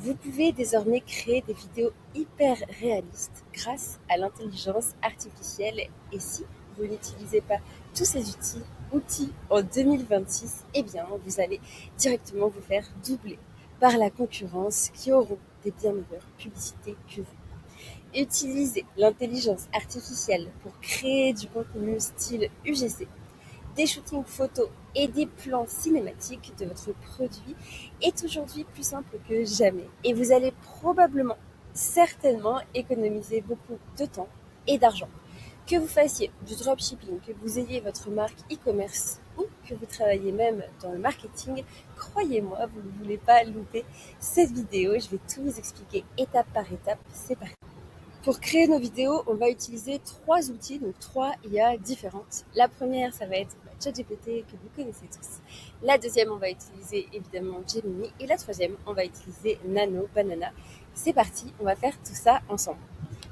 Vous pouvez désormais créer des vidéos hyper réalistes grâce à l'intelligence artificielle. Et si vous n'utilisez pas tous ces outils en 2026, eh bien, vous allez directement vous faire doubler par la concurrence qui auront des bien meilleures publicités que vous. Utilisez l'intelligence artificielle pour créer du contenu style UGC, des shootings photos et des plans cinématiques de votre produit est aujourd'hui plus simple que jamais. Et vous allez probablement, certainement, économiser beaucoup de temps et d'argent. Que vous fassiez du dropshipping, que vous ayez votre marque e-commerce ou que vous travaillez même dans le marketing, croyez-moi, vous ne voulez pas louper cette vidéo. Je vais tout vous expliquer étape par étape. C'est parti. Pour créer nos vidéos, on va utiliser 3 outils, donc 3 IA différentes. La première, ça va être ChatGPT que vous connaissez tous. La deuxième, on va utiliser évidemment Gemini. Et la troisième, on va utiliser Nano Banana. C'est parti, on va faire tout ça ensemble.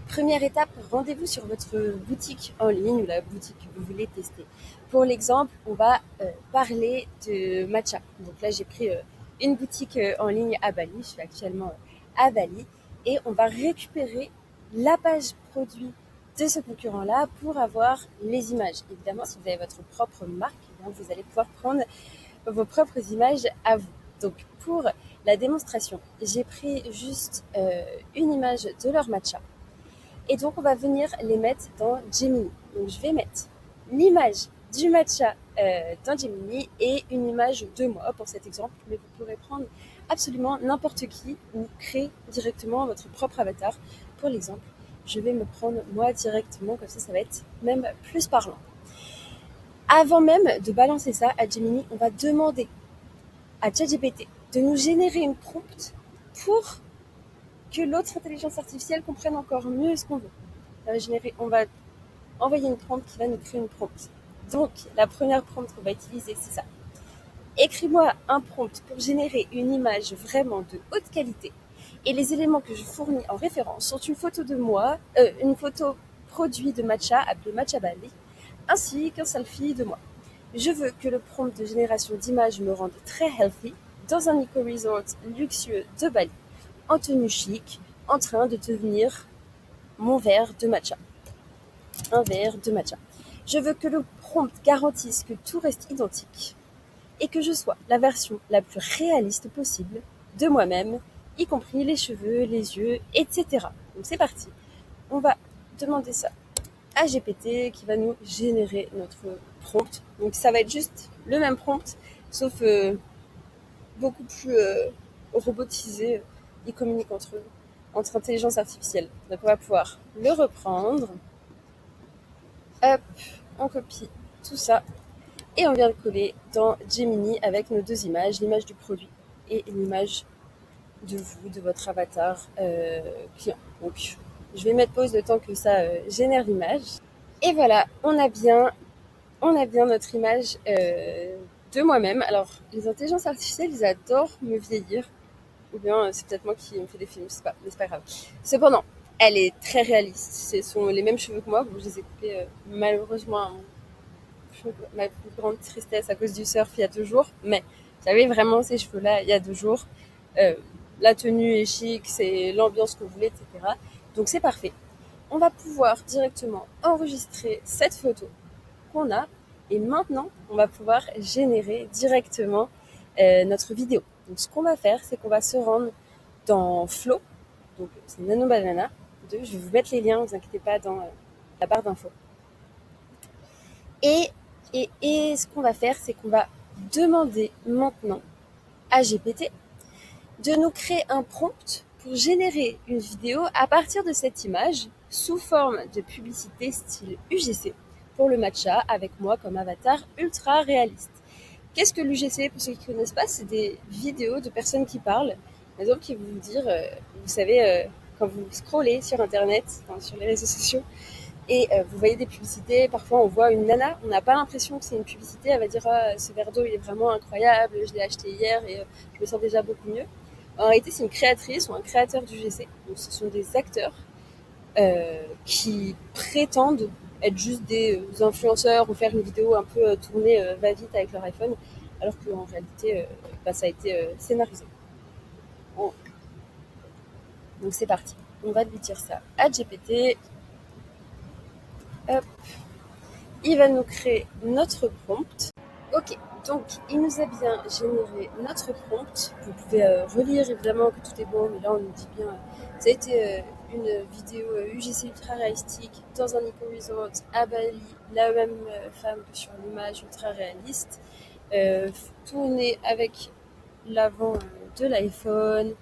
Première étape, rendez-vous sur votre boutique en ligne ou la boutique que vous voulez tester. Pour l'exemple, on va parler de matcha. Donc là, j'ai pris une boutique en ligne à Bali. Je suis actuellement à Bali. Et on va récupérer la page produit de ce concurrent-là pour avoir les images. Évidemment, si vous avez votre propre marque, vous allez pouvoir prendre vos propres images à vous. Donc, pour la démonstration, j'ai pris juste une image de leur matcha. Et donc, on va venir les mettre dans Gemini. Donc, je vais mettre l'image du matcha dans Gemini et une image de moi pour cet exemple. Mais vous pourrez prendre absolument n'importe qui ou créer directement votre propre avatar. Pour l'exemple, je vais me prendre moi directement, comme ça va être même plus parlant. Avant même de balancer ça à Gemini, on va demander à ChatGPT de nous générer une prompt pour que l'autre intelligence artificielle comprenne encore mieux ce qu'on veut. On va envoyer une prompt qui va nous créer une prompt. Donc, la première prompt qu'on va utiliser, c'est ça. Écris-moi un prompt pour générer une image vraiment de haute qualité. Et les éléments que je fournis en référence sont une photo de moi, une photo produit de matcha appelé Matcha Bali, ainsi qu'un selfie de moi. Je veux que le prompt de génération d'images me rende très healthy dans un éco-resort luxueux de Bali, en tenue chic, en train de devenir mon verre de matcha. Un verre de matcha. Je veux que le prompt garantisse que tout reste identique et que je sois la version la plus réaliste possible de moi-même, y compris les cheveux, les yeux, etc. Donc c'est parti. On va demander ça à GPT qui va nous générer notre prompt. Donc ça va être juste le même prompt, sauf beaucoup plus robotisé. Ils communiquent entre intelligence artificielle. Donc on va pouvoir le reprendre. Hop, on copie tout ça et on vient le coller dans Gemini avec nos 2 images, l'image du produit et l'image de vous, de votre avatar client. Donc je vais mettre pause le temps que ça génère l'image. Et voilà, on a bien notre image de moi-même. Alors, les intelligences artificielles, ils adorent me vieillir. Ou bien c'est peut-être moi qui me fais des films, je sais pas, mais c'est pas grave. Cependant, elle est très réaliste. Ce sont les mêmes cheveux que moi. Bon, je les ai coupés malheureusement ma plus grande tristesse à cause du surf il y a 2 jours. Mais j'avais vraiment ces cheveux-là il y a 2 jours. La tenue est chic, c'est l'ambiance que vous voulez, etc. Donc c'est parfait. On va pouvoir directement enregistrer cette photo qu'on a et maintenant on va pouvoir générer directement notre vidéo. Donc ce qu'on va faire, c'est qu'on va se rendre dans Flow, donc c'est Nano Banana 2, je vais vous mettre les liens, ne vous inquiétez pas, dans la barre d'infos. Et ce qu'on va faire, c'est qu'on va demander maintenant à GPT de nous créer un prompt pour générer une vidéo à partir de cette image sous forme de publicité style UGC pour le matcha avec moi comme avatar ultra réaliste. Qu'est-ce que l'UGC? Pour ceux qui ne connaissent pas, c'est des vidéos de personnes qui parlent. Par exemple, qui vont vous dire, vous savez, quand vous scrollez sur Internet, sur les réseaux sociaux, et vous voyez des publicités, parfois on voit une nana, on n'a pas l'impression que c'est une publicité, elle va dire ah, ce verre d'eau il est vraiment incroyable, je l'ai acheté hier et je me sens déjà beaucoup mieux. En réalité, c'est une créatrice ou un créateur d'UGC, donc ce sont des acteurs qui prétendent être juste des influenceurs ou faire une vidéo un peu tournée va-vite avec leur iPhone, alors qu'en réalité, ça a été scénarisé. Bon. Donc c'est parti. On va lui dire ça à GPT. Hop. Il va nous créer notre prompt. Ok, donc il nous a bien généré notre prompt. Vous pouvez relire évidemment que tout est bon, mais là on nous dit bien ça a été une vidéo UGC ultra réalistique dans un éco-resort à Bali, la même femme que sur l'image ultra réaliste, tournée avec l'avant de l'iPhone.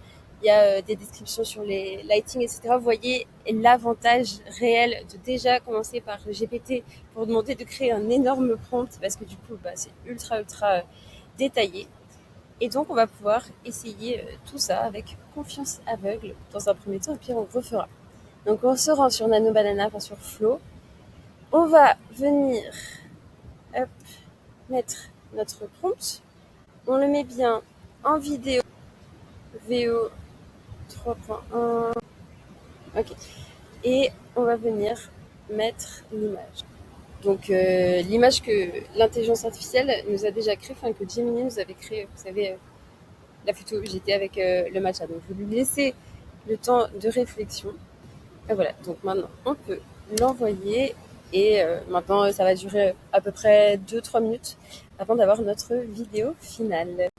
Il y a des descriptions sur les lighting, etc. Vous voyez l'avantage réel de déjà commencer par GPT pour demander de créer un énorme prompt parce que du coup, c'est ultra détaillé. Et donc, on va pouvoir essayer tout ça avec confiance aveugle dans un premier temps et puis on refera. Donc, on se rend sur Nano Banana, enfin sur Flow. On va venir mettre notre prompt. On le met bien en vidéo VO 3.1. Ok. Et on va venir mettre l'image. Donc l'image que l'intelligence artificielle nous a déjà créée, enfin que Gemini nous avait créée, vous savez, la photo, j'étais avec le matcha. Donc je vais lui laisser le temps de réflexion. Et voilà, donc maintenant on peut l'envoyer et maintenant ça va durer à peu près 2-3 minutes avant d'avoir notre vidéo finale.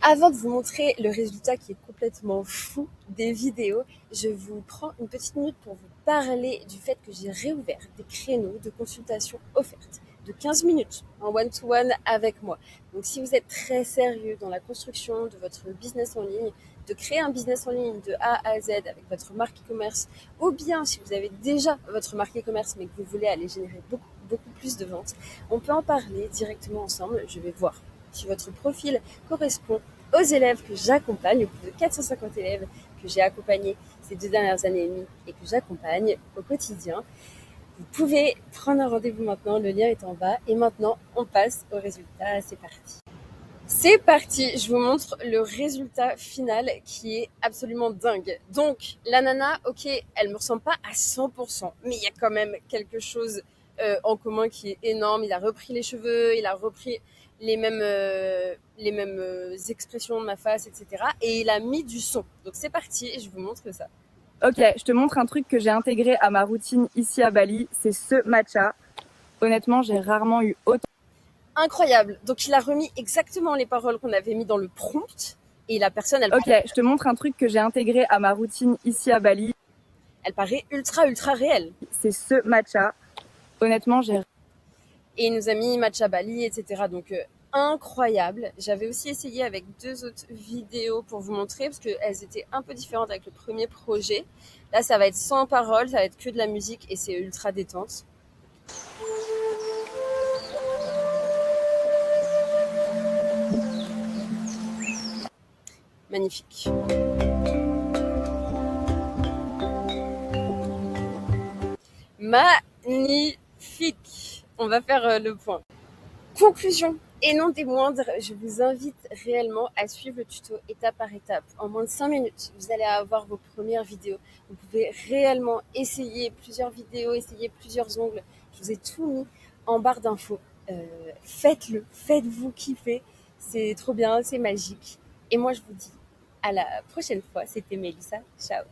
Avant de vous montrer le résultat qui est complètement fou des vidéos, je vous prends une petite minute pour vous parler du fait que j'ai réouvert des créneaux de consultation offertes de 15 minutes en one-to-one avec moi. Donc si vous êtes très sérieux dans la construction de votre business en ligne, de créer un business en ligne de A à Z avec votre marque e-commerce, ou bien si vous avez déjà votre marque e-commerce mais que vous voulez aller générer beaucoup plus de ventes, on peut en parler directement ensemble. Je vais voir si votre profil correspond aux élèves que j'accompagne, aux plus de 450 élèves que j'ai accompagnés ces 2 dernières années et demie et que j'accompagne au quotidien. Vous pouvez prendre un rendez-vous maintenant, le lien est en bas. Et maintenant, on passe au résultat. C'est parti. C'est parti, je vous montre le résultat final qui est absolument dingue. Donc, la nana, ok, elle me ressemble pas à 100%, mais il y a quand même quelque chose en commun qui est énorme. Il a repris les cheveux, il a repris les mêmes expressions de ma face, etc. Et il a mis du son. Donc c'est parti, et je vous montre ça. Ok, je te montre un truc que j'ai intégré à ma routine ici à Bali, c'est ce matcha. Honnêtement, j'ai rarement eu autant. Incroyable. Donc il a remis exactement les paroles qu'on avait mis dans le prompt. Et la personne, elle... Ok, je te montre un truc que j'ai intégré à ma routine ici à Bali. Elle paraît ultra réelle. C'est ce matcha. Honnêtement, j'ai... Et il nous a mis matcha Bali, etc. Donc incroyable. J'avais aussi essayé avec 2 autres vidéos pour vous montrer parce qu'elles étaient un peu différentes avec le premier projet. Là, ça va être sans parole, ça va être que de la musique et c'est ultra détente. Magnifique. Magnifique. On va faire le point. Conclusion, et non des moindres, je vous invite réellement à suivre le tuto étape par étape. En moins de 5 minutes, vous allez avoir vos premières vidéos. Vous pouvez réellement essayer plusieurs vidéos, essayer plusieurs ongles. Je vous ai tout mis en barre d'infos. Faites-le, faites-vous kiffer. C'est trop bien, c'est magique. Et moi, je vous dis à la prochaine fois. C'était Mélissa. Ciao.